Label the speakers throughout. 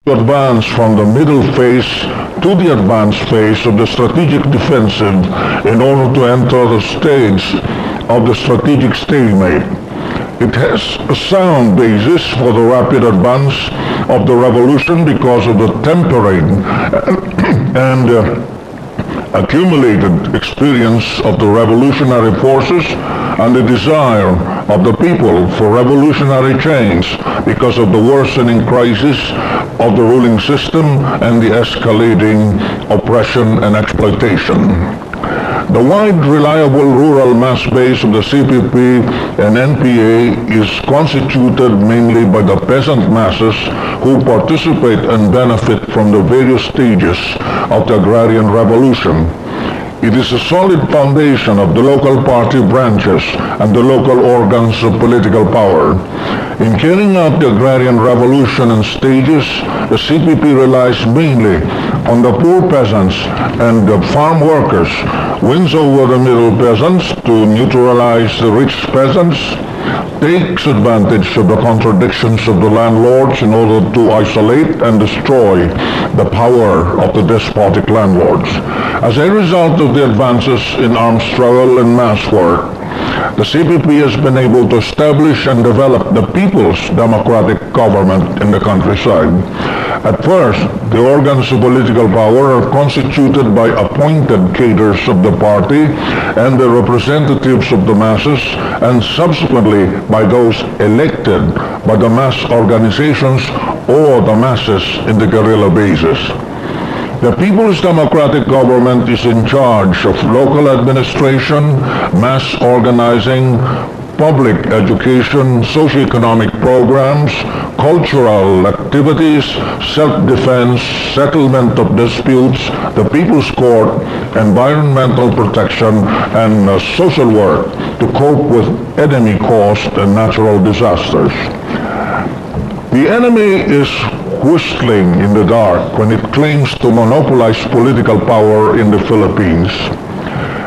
Speaker 1: to advance from the middle phase to the advanced phase of the strategic defensive in order to enter the stage of the strategic stalemate. It has a sound basis for the rapid advance of the revolution because of the tempering and accumulated experience of the revolutionary forces and the desire of the people for revolutionary change because of the worsening crisis of the ruling system and the escalating oppression and exploitation. The wide, reliable rural mass base of the CPP and NPA is constituted mainly by the peasant masses who participate and benefit from the various stages of the agrarian revolution. It is a solid foundation of the local party branches and the local organs of political power. In carrying out the agrarian revolution in stages, the CPP relies mainly on the poor peasants and the farm workers, wins over the middle peasants to neutralize the rich peasants, takes advantage of the contradictions of the landlords in order to isolate and destroy the power of the despotic landlords. As a result of the advances in armed struggle and mass work, the CPP has been able to establish and develop the people's democratic government in the countryside. At first, the organs of political power are constituted by appointed cadres of the party and the representatives of the masses, and subsequently by those elected by the mass organizations or the masses in the guerrilla basis. The People's Democratic Government is in charge of local administration, mass organizing, public education, socioeconomic programs, cultural activities, self-defense, settlement of disputes, the People's Court, environmental protection, and social work to cope with enemy-caused and natural disasters. The enemy is whistling in the dark when it claims to monopolize political power in the Philippines.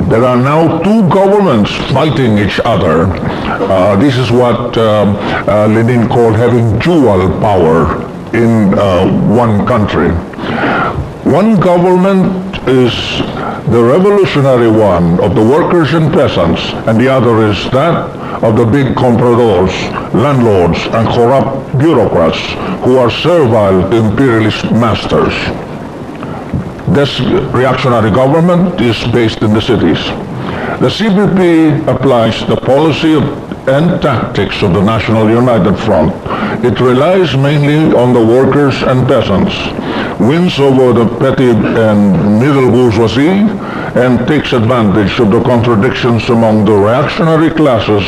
Speaker 1: There are now two governments fighting each other. This is what Lenin called having dual power in one country. One government is the revolutionary one of the workers and peasants, and the other is that of the big compradors, landlords, and corrupt bureaucrats who are servile imperialist masters. This reactionary government is based in the cities. The CPP applies the policy and tactics of the National United Front. It relies mainly on the workers and peasants, wins over the petty and middle bourgeoisie, and takes advantage of the contradictions among the reactionary classes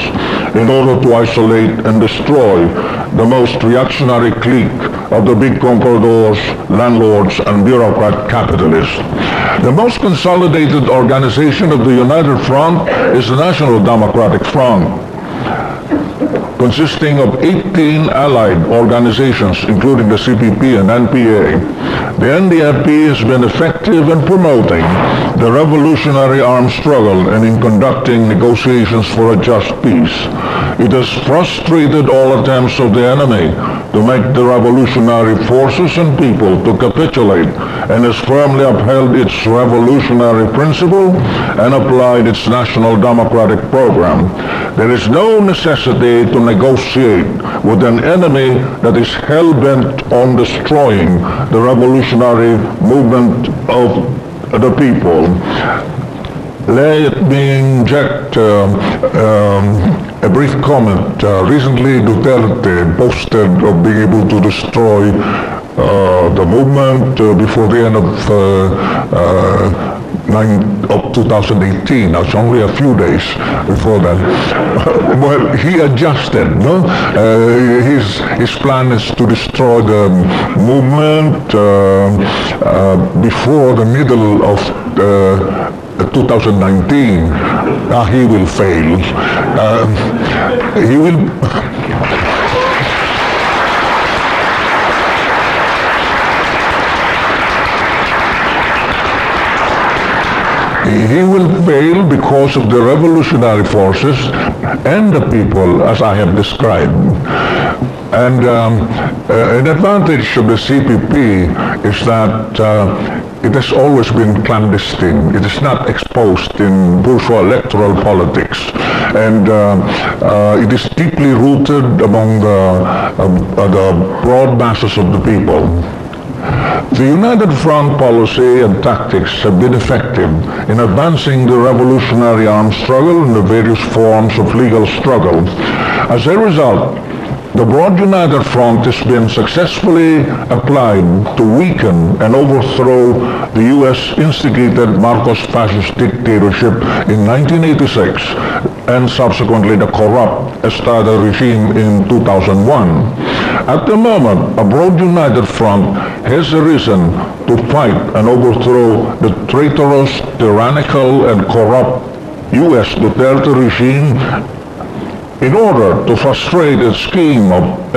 Speaker 1: in order to isolate and destroy the most reactionary clique of the big compradors, landlords, and bureaucrat capitalists. The most consolidated organization of the United Front is the National Democratic Front, consisting of 18 allied organizations, including the CPP and NPA. The NDFP has been effective in promoting the revolutionary armed struggle and in conducting negotiations for a just peace. It has frustrated all attempts of the enemy to make the revolutionary forces and people to capitulate, and has firmly upheld its revolutionary principle and applied its national democratic program. There is no necessity to negotiate with an enemy that is hell-bent on destroying the revolutionary movement of the people. Let me inject a brief comment. Recently, Duterte boasted of being able to destroy the movement before the end of 2018. That's only a few days before that. Well, he adjusted. No, his plan is to destroy the movement before the middle of 2019. He will fail. He will. He will fail because of the revolutionary forces and the people, as I have described. And an advantage of the CPP is that it has always been clandestine. It is not exposed in bourgeois electoral politics. And it is deeply rooted among the broad masses of the people. The United Front policy and tactics have been effective in advancing the revolutionary armed struggle and the various forms of legal struggle. As a result, the broad United Front has been successfully applied to weaken and overthrow the U.S.-instigated Marcos fascist dictatorship in 1986 and subsequently the corrupt Estrada regime in 2001. At the moment, a broad United Front has arisen to fight and overthrow the traitorous, tyrannical, and corrupt U.S. Duterte regime in order to frustrate its scheme of